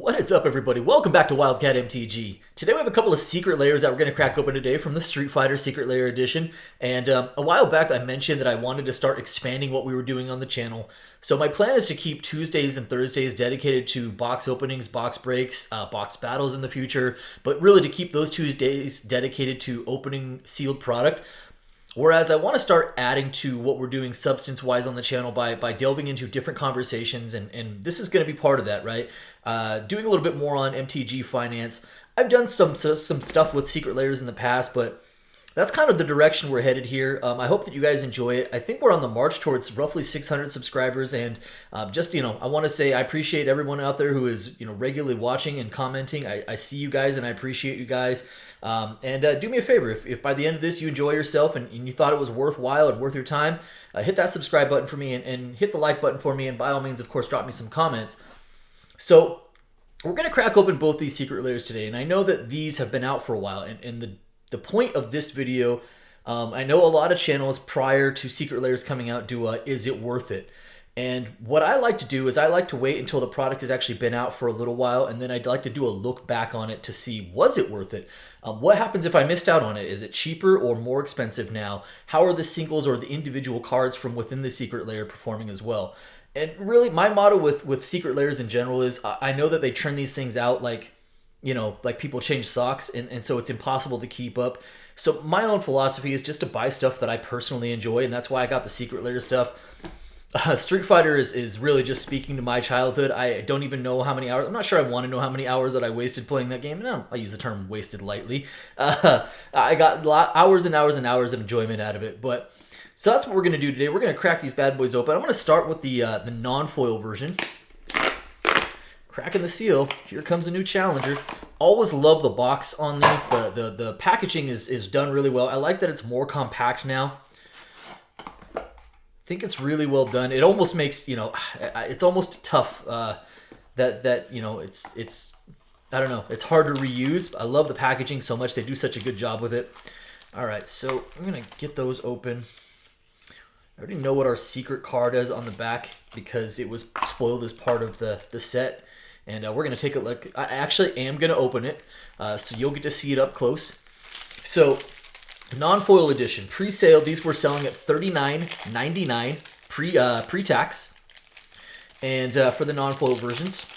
What is up, everybody? Welcome back to Wildcat MTG. Today we have a couple of secret layers that we're going to crack open today from the Street Fighter Secret Lair edition. And a while back I mentioned that I wanted to start expanding what we were doing on the channel. So my plan is to keep Tuesdays and Thursdays dedicated to box openings, box breaks, box battles in the future, but really to keep those Tuesdays dedicated to opening sealed product. Whereas I want to start adding to what we're doing substance-wise on the channel by delving into different conversations, and this is going to be part of that, right? Doing a little bit more on MTG finance. I've done some stuff with Secret Lairs in the past, but that's kind of the direction we're headed here. I hope that you guys enjoy it. I think we're on the march towards roughly 600 subscribers, and I want to say I appreciate everyone out there who is, regularly watching and commenting. I see you guys, and I appreciate you guys. Do me a favor, if by the end of this you enjoy yourself and you thought it was worthwhile and worth your time, hit that subscribe button for me and hit the like button for me, and by all means, of course, drop me some comments. So we're going to crack open both these Secret Lairs today, and I know that these have been out for a while, and the point of this video, I know a lot of channels prior to Secret Lairs coming out do a is it worth it? And what I like to do is I like to wait until the product has actually been out for a little while, and then I'd like to do a look back on it to see, was it worth it? What happens if I missed out on it? Is it cheaper or more expensive now? How are the singles or the individual cards from within the Secret Lair performing as well? And really, my motto with Secret Lairs in general is I know that they churn these things out like people change socks, and so it's impossible to keep up. So my own philosophy is just to buy stuff that I personally enjoy, and that's why I got the Secret Lair stuff. Street Fighter is really just speaking to my childhood. I don't even know how many hours. I'm not sure I want to know how many hours that I wasted playing that game. No, I use the term wasted lightly. I got hours and hours and hours of enjoyment out of it. But so that's what we're going to do today. We're going to crack these bad boys open. I'm going to start with the non-foil version. Cracking the seal. Here comes a new challenger. Always love the box on these. The packaging is done really well. I like that it's more compact now. I think it's really well done. It almost makes, it's almost tough it's I don't know, it's hard to reuse. I love the packaging so much. They do such a good job with it. All right, so I'm going to get those open. I already know what our secret card is on the back because it was spoiled as part of the set. And we're going to take a look. I actually am going to open it, so you'll get to see it up close. So, non-foil edition, pre-sale. These were selling at $39.99 pre-tax, and for the non-foil versions.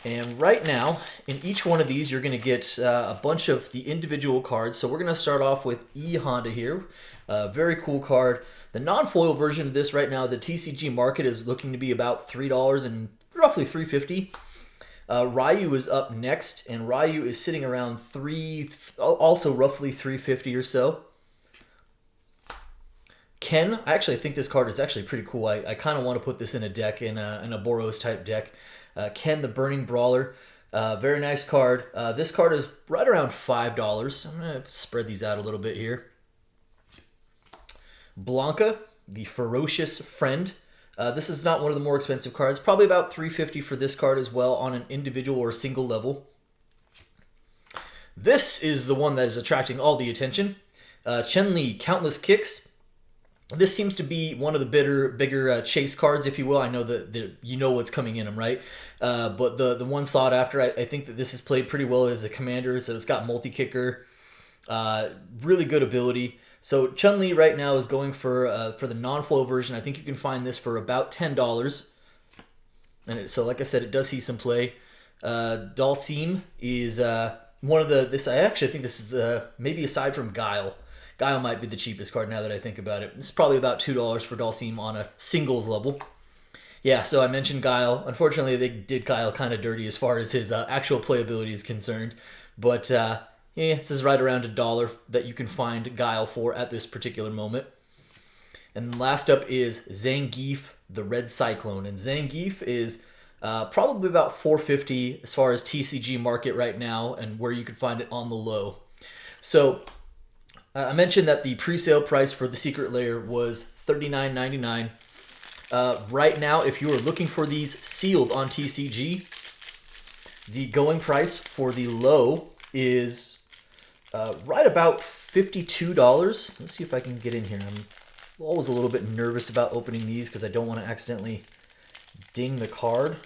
And right now, in each one of these, you're going to get a bunch of the individual cards. So we're going to start off with E Honda here. Very cool card. The non-foil version of this right now, the TCG market is looking to be about $3 and roughly $3.50. Ryu is up next, and Ryu is sitting around also roughly $3.50 or so. Ken, I actually think this card is actually pretty cool. I kind of want to put this in a deck, in a Boros type deck. Ken, the Burning Brawler, very nice card. This card is right around $5. I'm going to spread these out a little bit here. Blanca, the Ferocious Friend. This is not one of the more expensive cards. Probably about $3.50 for this card as well on an individual or single level. This is the one that is attracting all the attention. Chun-Li, Countless Kicks. This seems to be one of the bigger chase cards, if you will. I know that you know what's coming in them, right? But the one sought after, I think that this is played pretty well as a commander. So it's got multi-kicker, really good ability. So Chun-Li right now is going for the non-foil version. I think you can find this for about $10. And so like I said, it does see some play. Dalsim is one of this. I actually think this is maybe aside from Guile. Guile might be the cheapest card now that I think about it. It's probably about $2 for Dalsim on a singles level. Yeah, so I mentioned Guile. Unfortunately, they did Guile kind of dirty as far as his actual playability is concerned. But yeah, this is right around $1 that you can find Guile for at this particular moment. And last up is Zangief, the Red Cyclone. And Zangief is probably about $4.50 as far as TCG market right now and where you can find it on the low. So I mentioned that the pre-sale price for the Secret Lair was $39.99. Right now, if you are looking for these sealed on TCG, the going price for the low is right about $52. Let's see if I can get in here. I'm always a little bit nervous about opening these because I don't want to accidentally ding the card.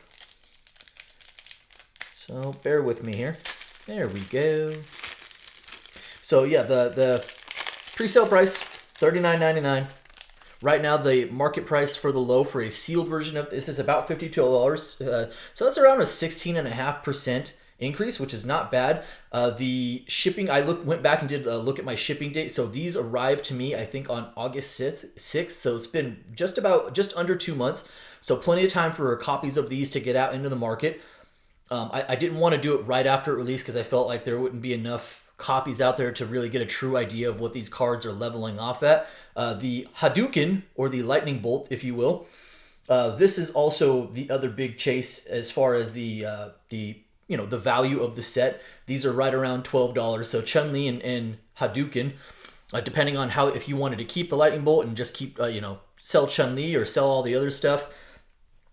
So bear with me here. There we go. So yeah, the pre-sale price, $39.99. Right now, the market price for the low for a sealed version of this is about $52. So that's around a 16.5% increase, which is not bad. The shipping, I went back and did a look at my shipping date. So these arrived to me, I think, on August 6th. So it's been just under 2 months. So plenty of time for copies of these to get out into the market. I didn't want to do it right after it released because I felt like there wouldn't be enough copies out there to really get a true idea of what these cards are leveling off at. The Hadouken, or the Lightning Bolt, if you will. This is also the other big chase as far as the value of the set. These are right around $12. So Chun-Li and Hadouken, depending on if you wanted to keep the Lightning Bolt and just keep sell Chun-Li or sell all the other stuff.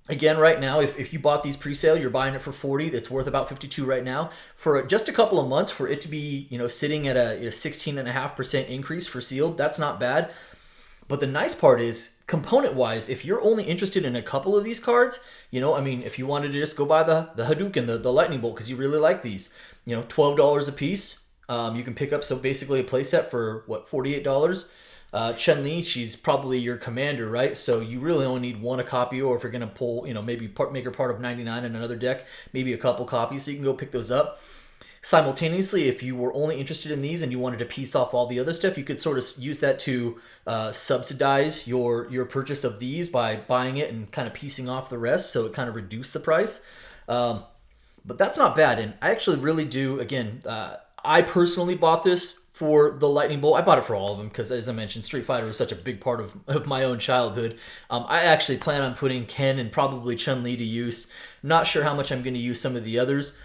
Again, right now, if you bought these pre-sale, you're buying it for $40. It's worth about $52 right now. For just a couple of months, for it to be sitting at a 16.5% increase for sealed, that's not bad. But the nice part is, component-wise, if you're only interested in a couple of these cards, if you wanted to just go buy the Hadouken, the Lightning Bolt, because you really like these, $12 a piece, you can pick up, so basically a playset for, $48? Chun-Li, she's probably your commander, right? So you really only need one a copy, or if you're going to pull, maybe make her part of 99 in another deck, maybe a couple copies, so you can go pick those up. Simultaneously, if you were only interested in these and you wanted to piece off all the other stuff, you could sort of use that to subsidize your purchase of these by buying it and kind of piecing off the rest, so it kind of reduced the price. But that's not bad, and I actually really do, again, I personally bought this for the Lightning Bolt. I bought it for all of them because, as I mentioned, Street Fighter was such a big part of my own childhood. I actually plan on putting Ken and probably Chun-Li to use. Not sure how much I'm going to use some of the others,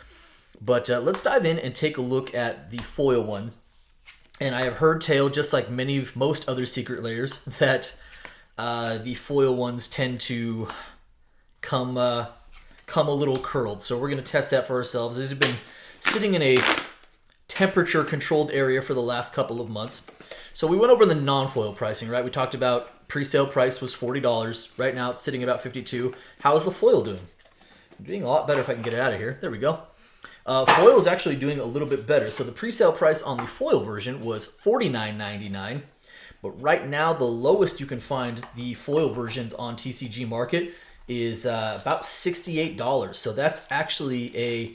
but let's dive in and take a look at the foil ones. And I have heard tale, just like most other Secret Lairs, that the foil ones tend to come a little curled. So we're going to test that for ourselves. These have been sitting in a temperature controlled area for the last couple of months. So we went over the non-foil pricing, right? We talked about pre-sale price was $40. Right now it's sitting about $52. How is the foil doing? Doing a lot better if I can get it out of here. There we go. Foil is actually doing a little bit better. So the pre-sale price on the foil version was $49.99. But right now the lowest you can find the foil versions on TCG Market is about $68. So that's actually a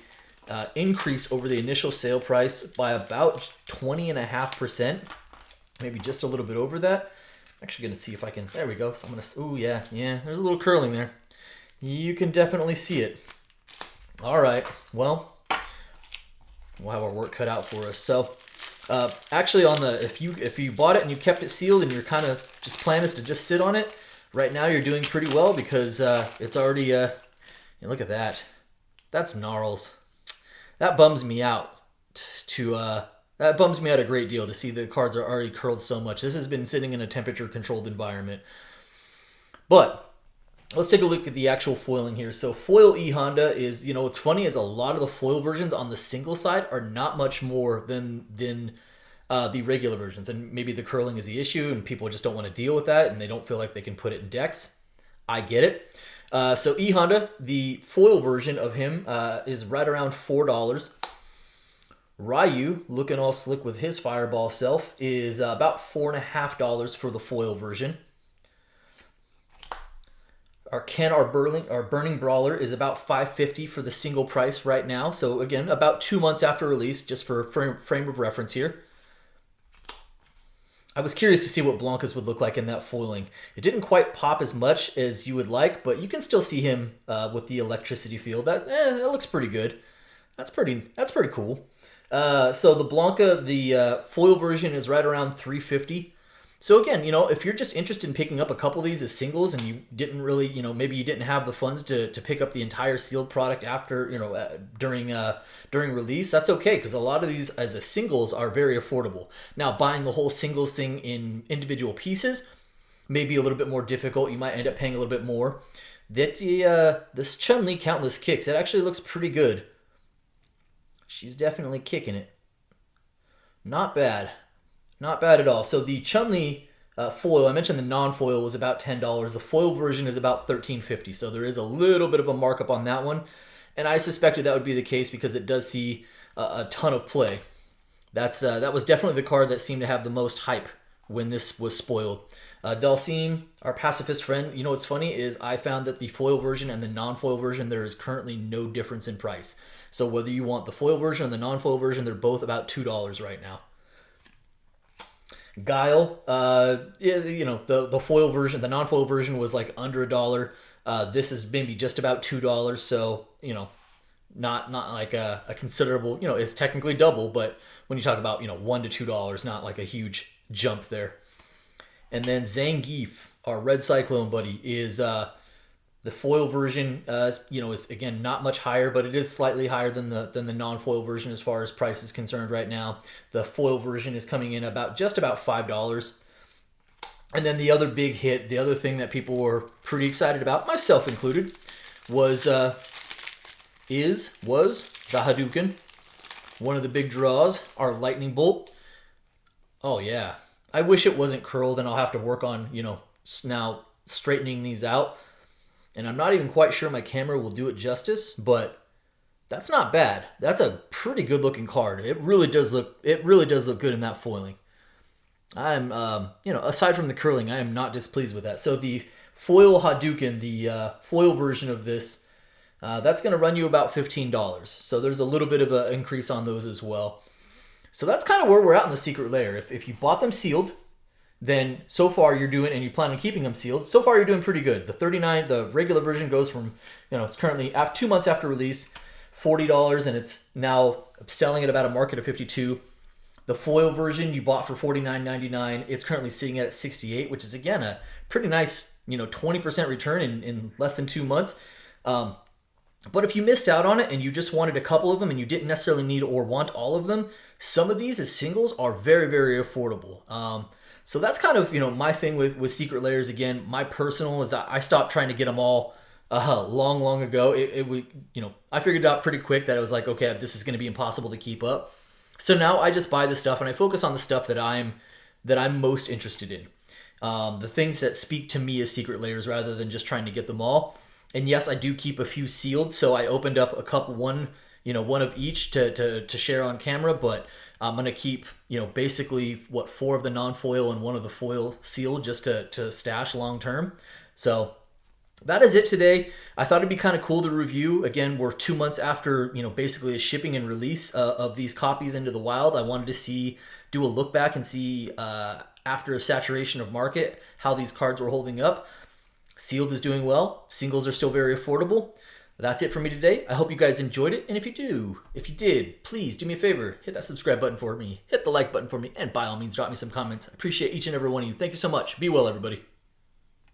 increase over the initial sale price by about 20.5%, maybe just a little bit over that. I'm actually going to see if I can, there we go. So I'm going to, oh yeah, there's a little curling there. You can definitely see it. All right, well, we'll have our work cut out for us. So actually if you bought it and you kept it sealed and your kind of just plan is to just sit on it, right now you're doing pretty well because it's already, look at that. That's gnarls. That bums me out that bums me out a great deal to see the cards are already curled so much. This has been sitting in a temperature controlled environment. But let's take a look at the actual foiling here. So foil E Honda is, what's funny is a lot of the foil versions on the single side are not much more than the regular versions. And maybe the curling is the issue and people just don't want to deal with that and they don't feel like they can put it in decks. I get it. So E Honda, the foil version of him is right around $4. Ryu, looking all slick with his fireball self, is about $4.50 for the foil version. Our Ken, our Burning Brawler, is about $5.50 for the single price right now. So again, about 2 months after release, just for frame of reference here. I was curious to see what Blanca's would look like in that foiling. It didn't quite pop as much as you would like, but you can still see him with the electricity field. That looks pretty good. That's pretty cool. So the Blanca, the foil version is right around $3.50. So again, if you're just interested in picking up a couple of these as singles and you didn't really, maybe you didn't have the funds to pick up the entire sealed product after, during release, that's okay because a lot of these as a singles are very affordable. Now, buying the whole singles thing in individual pieces may be a little bit more difficult. You might end up paying a little bit more. This Chun-Li Countless Kicks, it actually looks pretty good. She's definitely kicking it. Not bad. Not bad at all. So the Chun-Li foil, I mentioned the non-foil was about $10. The foil version is about $13.50. So there is a little bit of a markup on that one. and I suspected that would be the case because it does see a ton of play. That was definitely the card that seemed to have the most hype when this was spoiled. Dalsim, our pacifist friend, you know what's funny is I found that the foil version and the non-foil version, there is currently no difference in price. So whether you want the foil version or the non-foil version, they're both about $2 right now. Guile, you know, the foil version, the non-foil version was like under $1. This is maybe just about $2, so, you know, not like a considerable, you know, it's technically double, but when you talk about, you know, $1 to $2, not like a huge jump there. And then Zangief, our Red Cyclone buddy, is the foil version. You know, is again not much higher, but it is slightly higher than the non-foil version as far as price is concerned right now. The foil version is coming in just about $5. And then the other big hit, the other thing that people were pretty excited about, myself included, was the Hadouken. One of the big draws, our Lightning Bolt. Oh yeah. I wish it wasn't curled, and I'll have to work on, you know, now straightening these out. And I'm not even quite sure my camera will do it justice, but that's not bad. That's a pretty good looking card. It really does look good in that foiling. I'm, you know, aside from the curling, I am not displeased with that. So the foil Hadouken, the foil version of this, that's going to run you about $15. So there's a little bit of an increase on those as well. So that's kind of where we're at in the Secret Lair. If you bought them sealed, then so far you're doing, and you plan on keeping them sealed, so far you're doing pretty good. The regular version goes from, you know, it's currently 2 months after release, $40, and it's now selling at about a market of $52. The foil version you bought for $49.99. It's currently sitting at $68, which is again a pretty nice, you know, 20% return in less than 2 months. But if you missed out on it and you just wanted a couple of them and you didn't necessarily need or want all of them, some of these as singles are very, very affordable. So that's kind of, you know, my thing with Secret Lairs. Again, my personal is I stopped trying to get them all long ago. You know, I figured out pretty quick that I was like, okay, this is going to be impossible to keep up. So now I just buy the stuff and I focus on the stuff that I'm most interested in. The things that speak to me as Secret Lairs rather than just trying to get them all. And yes, I do keep a few sealed, so I opened up a couple, one of each to share on camera, but I'm going to keep, you know, basically, 4 of the non-foil and 1 of the foil sealed just to stash long term. So that is it today. I thought it'd be kind of cool to review. Again, we're 2 months after, you know, basically a shipping and release of these copies into the wild. I wanted to do a look back and see after a saturation of market, how these cards were holding up. Sealed is doing well. Singles are still very affordable. That's it for me today. I hope you guys enjoyed it. And if you did, please do me a favor. Hit that subscribe button for me. Hit the like button for me. And by all means, drop me some comments. I appreciate each and every one of you. Thank you so much. Be well, everybody.